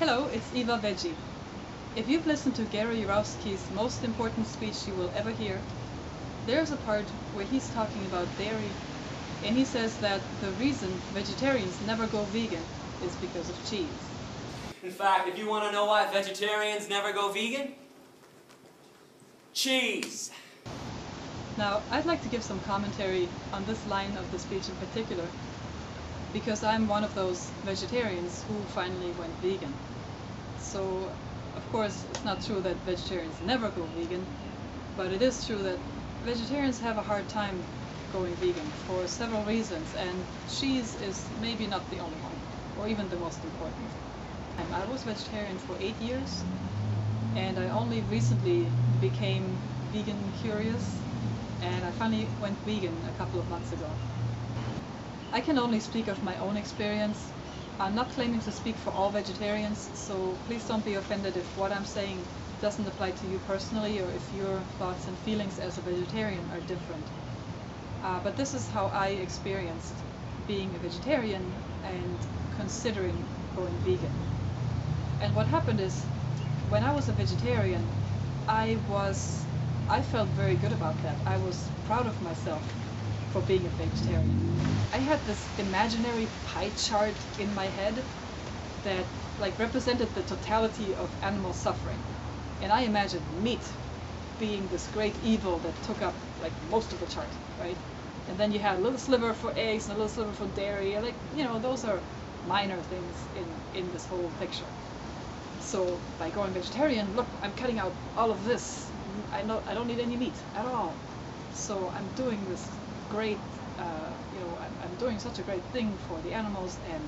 Hello, it's Eva Veggie. If you've listened to Gary Yourofsky's most important speech you will ever hear, there's a part where he's talking about dairy, and he says that the reason vegetarians never go vegan is because of cheese. In fact, if you want to know why vegetarians never go vegan, cheese. Now, I'd like to give some commentary on this line of the speech in particular, because I'm one of those vegetarians who finally went vegan. So, of course, it's not true that vegetarians never go vegan, but it is true that vegetarians have a hard time going vegan for several reasons, and cheese is maybe not the only one, or even the most important. I was vegetarian for 8 years, and I only recently became vegan curious, and I finally went vegan a couple of months ago. I can only speak of my own experience. I'm not claiming to speak for all vegetarians, so please don't be offended if what I'm saying doesn't apply to you personally, or if your thoughts and feelings as a vegetarian are different. But this is how I experienced being a vegetarian and considering going vegan. And what happened is, when I was a vegetarian, I felt very good about that. I was proud of myself for being a vegetarian. I had this imaginary pie chart in my head that represented the totality of animal suffering. And I imagined meat being this great evil that took up most of the chart, right? And then you had a little sliver for eggs and a little sliver for dairy. Those are minor things in this whole picture. So by going vegetarian, look, I'm cutting out all of this. I don't need any meat at all. So I'm doing this great, I'm doing such a great thing for the animals, and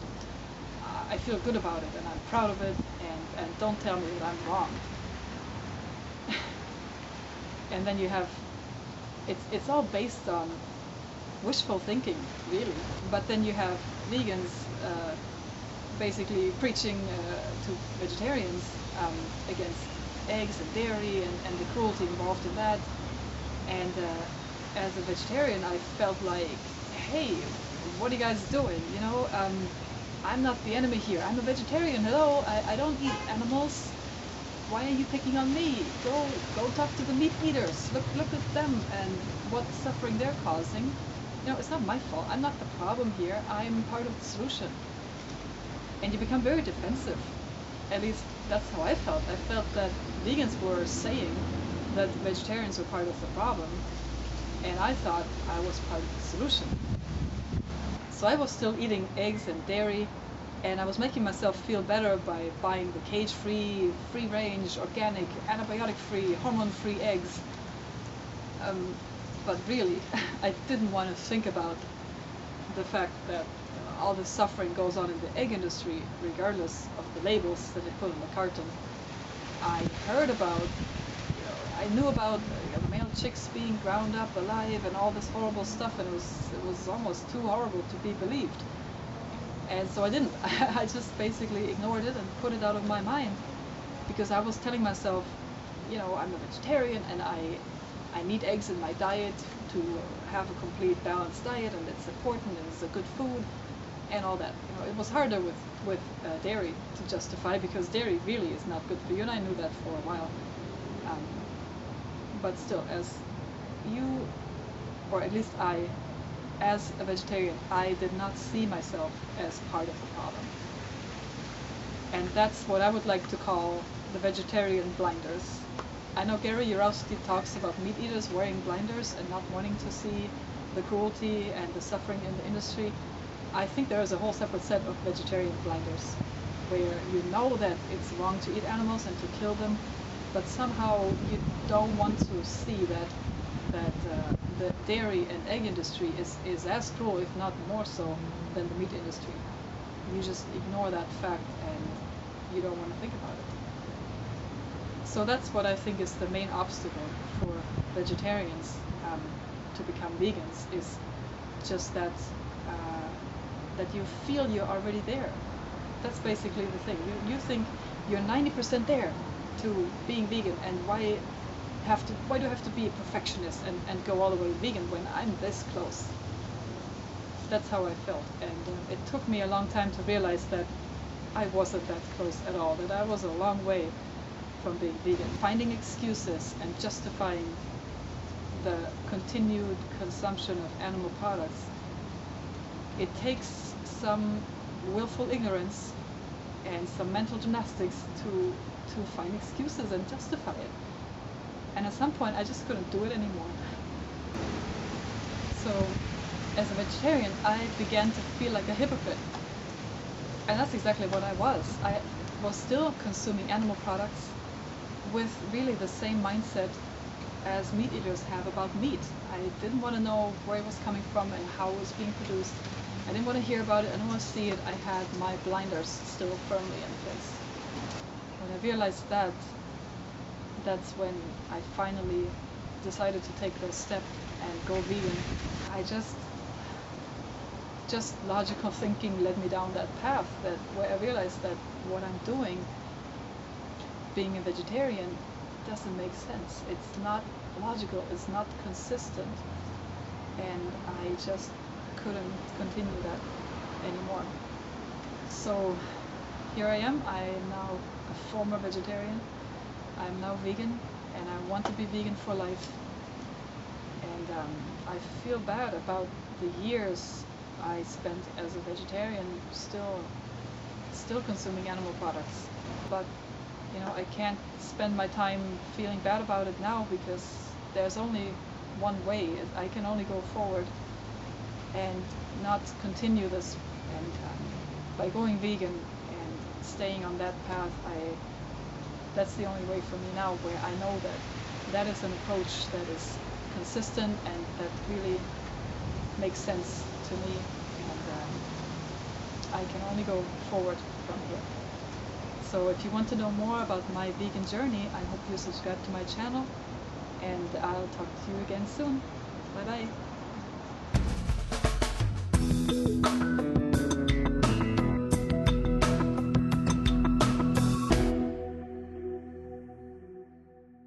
I feel good about it, and I'm proud of it, and don't tell me that I'm wrong. And then you have, it's all based on wishful thinking, really. But then you have vegans basically preaching to vegetarians against eggs and dairy and the cruelty involved in that. And as a vegetarian, I felt like, hey, what are you guys doing? I'm not the enemy here. I'm a vegetarian. Hello, I don't eat animals. Why are you picking on me? Go talk to the meat eaters. Look at them and what suffering they're causing. It's not my fault. I'm not the problem here. I'm part of the solution. And you become very defensive. At least that's how I felt. I felt that vegans were saying that vegetarians were part of the problem, and I thought I was part of the solution. So I was still eating eggs and dairy, and I was making myself feel better by buying the cage-free, free-range, organic, antibiotic-free, hormone-free eggs. But really, I didn't want to think about the fact that all this suffering goes on in the egg industry, regardless of the labels that they put on the carton. I heard about, I knew about male chicks being ground up alive and all this horrible stuff, and it was almost too horrible to be believed. And so I didn't. I just basically ignored it and put it out of my mind, because I was telling myself, I'm a vegetarian and I need eggs in my diet to have a complete balanced diet, and it's important and it's a good food and all that. It was harder with dairy to justify, because dairy really is not good for you, and I knew that for a while. But still, as you, or at least I, as a vegetarian, I did not see myself as part of the problem. And that's what I would like to call the vegetarian blinders. I know Gary Yourofsky talks about meat eaters wearing blinders and not wanting to see the cruelty and the suffering in the industry. I think there is a whole separate set of vegetarian blinders, where you know that it's wrong to eat animals and to kill them, but somehow you don't want to see that the dairy and egg industry is as cruel, if not more so, than the meat industry. You just ignore that fact and you don't want to think about it. So that's what I think is the main obstacle for vegetarians to become vegans, is just that you feel you're already there. That's basically the thing. You think you're 90% there to being vegan, and why do I have to be a perfectionist and go all the way vegan when I'm this close? That's how I felt, and it took me a long time to realize that I wasn't that close at all, that I was a long way from being vegan. Finding excuses and justifying the continued consumption of animal products, it takes some willful ignorance and some mental gymnastics to find excuses and justify it. And at some point I just couldn't do it anymore. So as a vegetarian I began to feel like a hypocrite. And that's exactly what I was. I was still consuming animal products with really the same mindset as meat eaters have about meat. I didn't want to know where it was coming from and how it was being produced. I didn't want to hear about it, I didn't want to see it. I had my blinders still firmly in place. When I realized that, that's when I finally decided to take the step and go vegan. I just logical thinking led me down that path, that where I realized that what I'm doing, being a vegetarian, doesn't make sense. It's not logical, it's not consistent, and I just couldn't continue that anymore. So here I am. I am now a former vegetarian. I'm now vegan, and I want to be vegan for life. And I feel bad about the years I spent as a vegetarian, still consuming animal products. But you know, I can't spend my time feeling bad about it now, because there's only one way. I can only go forward and not continue this. And by going vegan and staying on that path, that's the only way for me now, where I know that is an approach that is consistent and that really makes sense to me, and I can only go forward from here. So if you want to know more about my vegan journey, I hope you subscribe to my channel, and I'll talk to you again soon. Bye bye.